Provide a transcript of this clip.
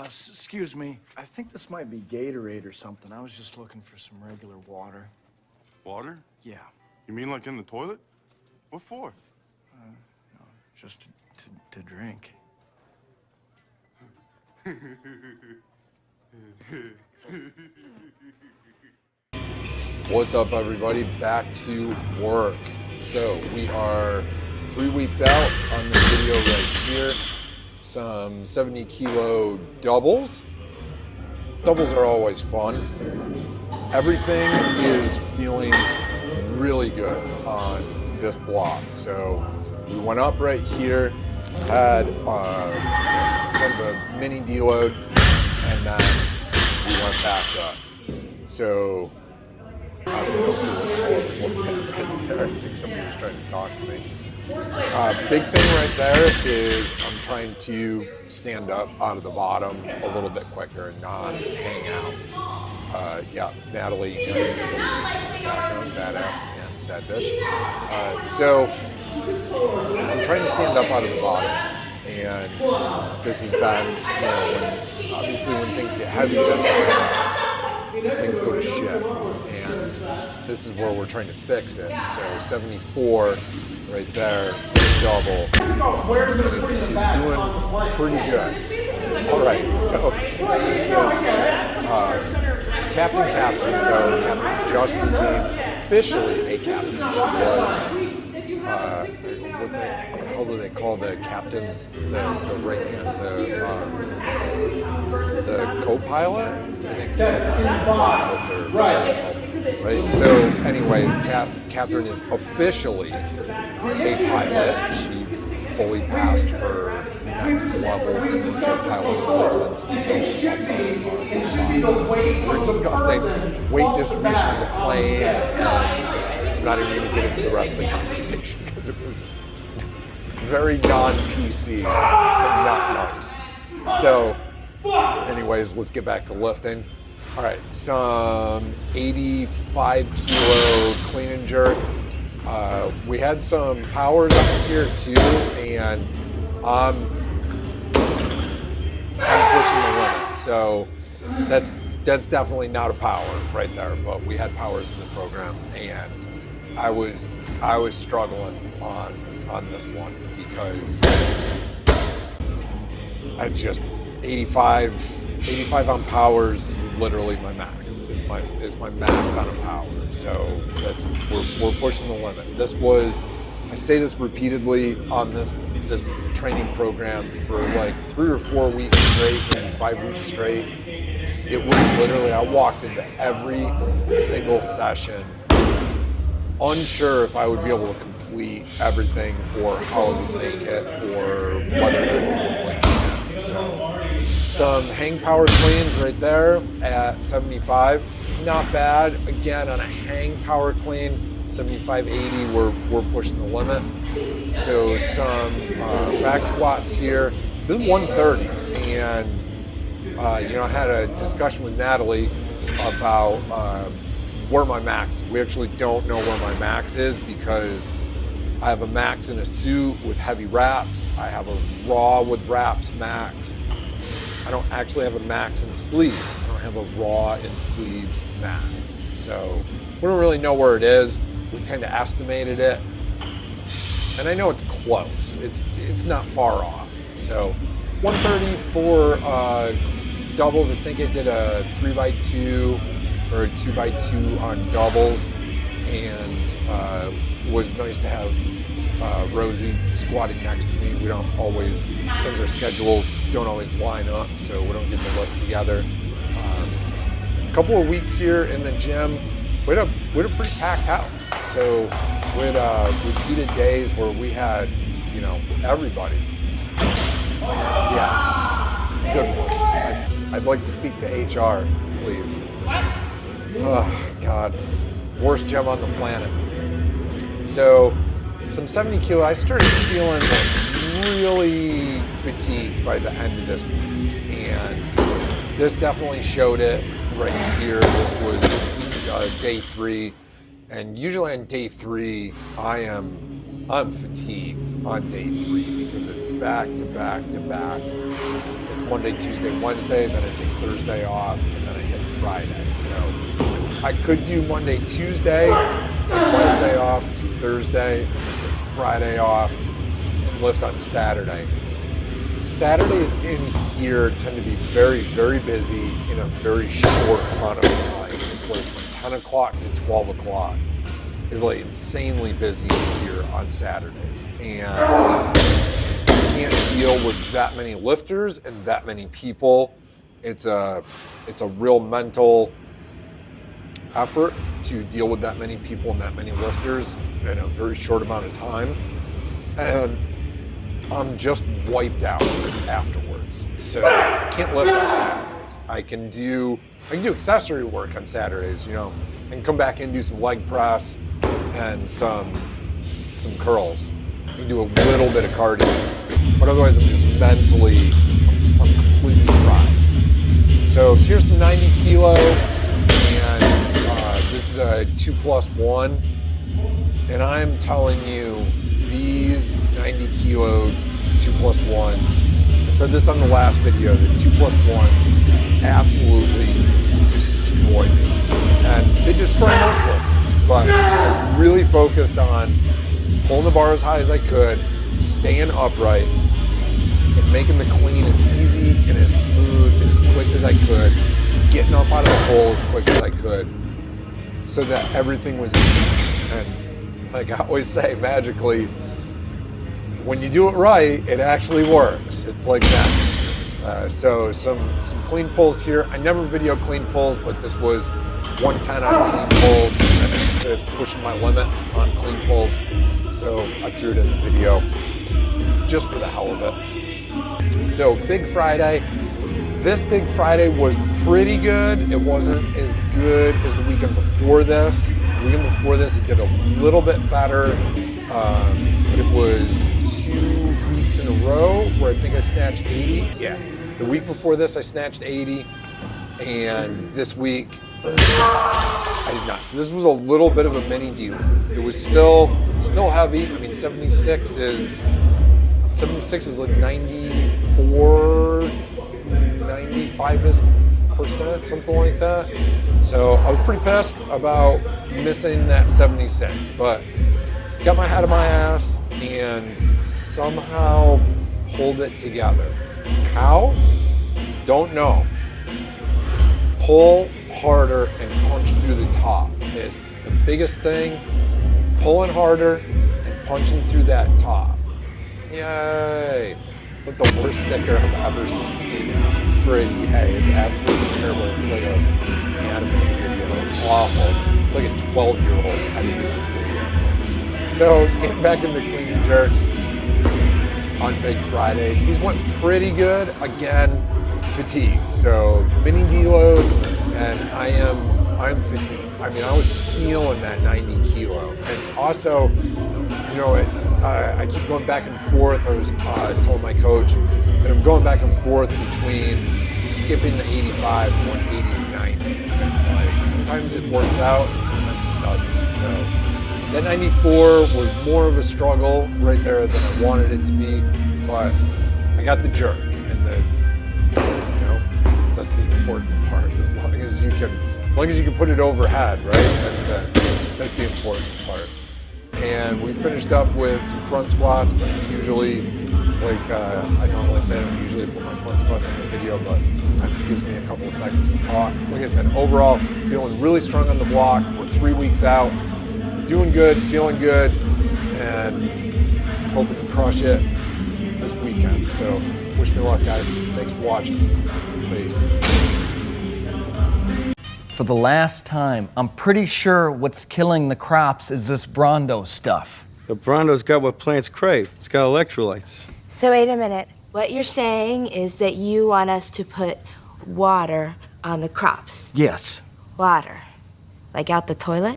Excuse me. I think this might be Gatorade or something. I was just looking for some regular water. Water? Yeah. You mean like in the toilet? What for? No, just to drink. What's up, everybody? Back to work. So we are 3 weeks out on this video right here. Some 70 kilo doubles. Doubles are always fun. Everything is feeling really good on this block. So we went up right here, had kind of a mini deload, and then we went back up. So I have no clue what the hell I was looking at right there. I think somebody was trying to talk to me. Big thing right there is I'm trying to stand up out of the bottom a little bit quicker and not hang out. Yeah, Natalie and Lindsay in the background, badass and bad bitch. So I'm trying to stand up out of the bottom, and this has been, obviously when things get heavy, that's when things go to shit, and this is where we're trying to fix it. So 74 right there for the double, and it's doing pretty good. All right, so this is Captain Catherine. So Catherine just became officially a captain. She was, what the hell do they call the captains, the right hand, the co-pilot? I think the co-pilot, what they're called, right? So anyways, Catherine is officially a pilot. She fully passed her next level commercial pilot's license to go up on the spot. So we're discussing weight distribution in the plane, and I'm not even going to get into the rest of the conversation because it was very non-PC and not nice. So anyways, let's get back to lifting. All right, some 85 kilo clean and jerk. We had some powers up here too, and I'm pushing the limit. So that's definitely not a power right there, but we had powers in the program, and I was struggling on this one because I just 85 on powers is literally my max. It's my max on a power. So we're pushing the limit. This was, I say this repeatedly on this training program for like 3 or 4 weeks straight, maybe 5 weeks straight. It was literally, I walked into every single session unsure if I would be able to complete everything or how I would make it or whether it would look like shit. So some hang power cleans right there at 75. Not bad. Again, on a hang power clean, 75, 80, we're pushing the limit. So some back squats here. This is 130, and I had a discussion with Natalie about where my max. We actually don't know where my max is because I have a max in a suit with heavy wraps. I have a raw with wraps max. I don't actually have a max in sleeves. I don't have a raw in sleeves max. So we don't really know where it is. We've kind of estimated it. And I know it's close. It's not far off. So 130 for doubles. I think I did a 3x2 or a 2x2 on doubles. And was nice to have Rosie squatting next to me. We don't always, sometimes our schedules don't always line up, so we don't get to lift together. A couple of weeks here in the gym, we had a pretty packed house. So we had repeated days where we had, everybody. Yeah, it's a good one. I'd like to speak to HR, please. Oh, God. Worst gym on the planet. So some 70 kilo, I started feeling really fatigued by the end of this week, and this definitely showed it right here. This is day 3, and usually on day 3 I'm fatigued on day 3 because it's back to back to back. It's Monday, Tuesday, Wednesday, then I take Thursday off, and then I hit Friday. So I could do Monday, Tuesday, take Wednesday off, do Thursday, and then take Friday off, and lift on Saturday. Saturdays in here tend to be very, very busy in a very short amount of time. It's like from 10 o'clock to 12 o'clock is like insanely busy in here on Saturdays. And I can't deal with that many lifters and that many people. It's a real mental effort to deal with that many people and that many lifters in a very short amount of time. And I'm just wiped out afterwards. So I can't lift on Saturdays. I can do accessory work on Saturdays, you know. I can come back in and do some leg press and some curls. I can do a little bit of cardio. But otherwise I'm just mentally, I'm completely fried. So here's some 90 kilo, and this is a 2+1. And I'm telling you, these 90 kilo 2+1s, I said this on the last video, the 2+1s absolutely destroy me. And they destroy most lifters, but I really focused on pulling the bar as high as I could, staying upright, and making the clean as easy and as smooth and as quick as I could, getting up out of the hole as quick as I could, so that everything was easy. And like I always say, magically, when you do it right, it actually works. It's like magic. So some clean pulls here. I never video clean pulls, but this was 110 on clean pulls, and that's pushing my limit on clean pulls. So I threw it in the video just for the hell of it. So Big Friday. This Big Friday was pretty good. It wasn't as good as the weekend before this. The weekend before this, it did a little bit better. But it was 2 weeks in a row where I think I snatched 80. Yeah, the week before this I snatched 80, and this week I did not. So this was a little bit of a mini deal. It was still heavy. I mean, 76 is like 94, 95%, something like that. So I was pretty pissed about missing that 76, but got my head in my ass and somehow pulled it together. How? Don't know. Pull harder and punch through the top is the biggest thing. Pulling harder and punching through that top. Yay! It's like the worst sticker I've ever seen for a yay. It's absolutely terrible. It's like an anime video. It's awful. It's like a 12-year-old edited this video. So getting back into clean and jerks on Big Friday. These went pretty good. Again, fatigue. So mini deload, and I'm fatigued. I mean, I was feeling that 90 kilo. And also, you know, I keep going back and forth. I was telling my coach that I'm going back and forth between skipping the 85 and 180 to 90. And like sometimes it works out and sometimes it doesn't. So that 94 was more of a struggle right there than I wanted it to be, but I got the jerk, and then, you know, that's the important part. As long as you can put it overhead, right? That's the important part. And we finished up with some front squats. I usually, I normally say I don't usually put my front squats in the video, but sometimes it gives me a couple of seconds to talk. Like I said, overall, feeling really strong on the block. We're 3 weeks out. Doing good, feeling good, and hoping to crush it this weekend. So wish me luck, guys. Thanks for watching. Peace. For the last time, I'm pretty sure what's killing the crops is this Brondo stuff. The Brondo's got what plants crave. It's got electrolytes. So wait a minute. What you're saying is that you want us to put water on the crops? Yes. Water? Like out the toilet?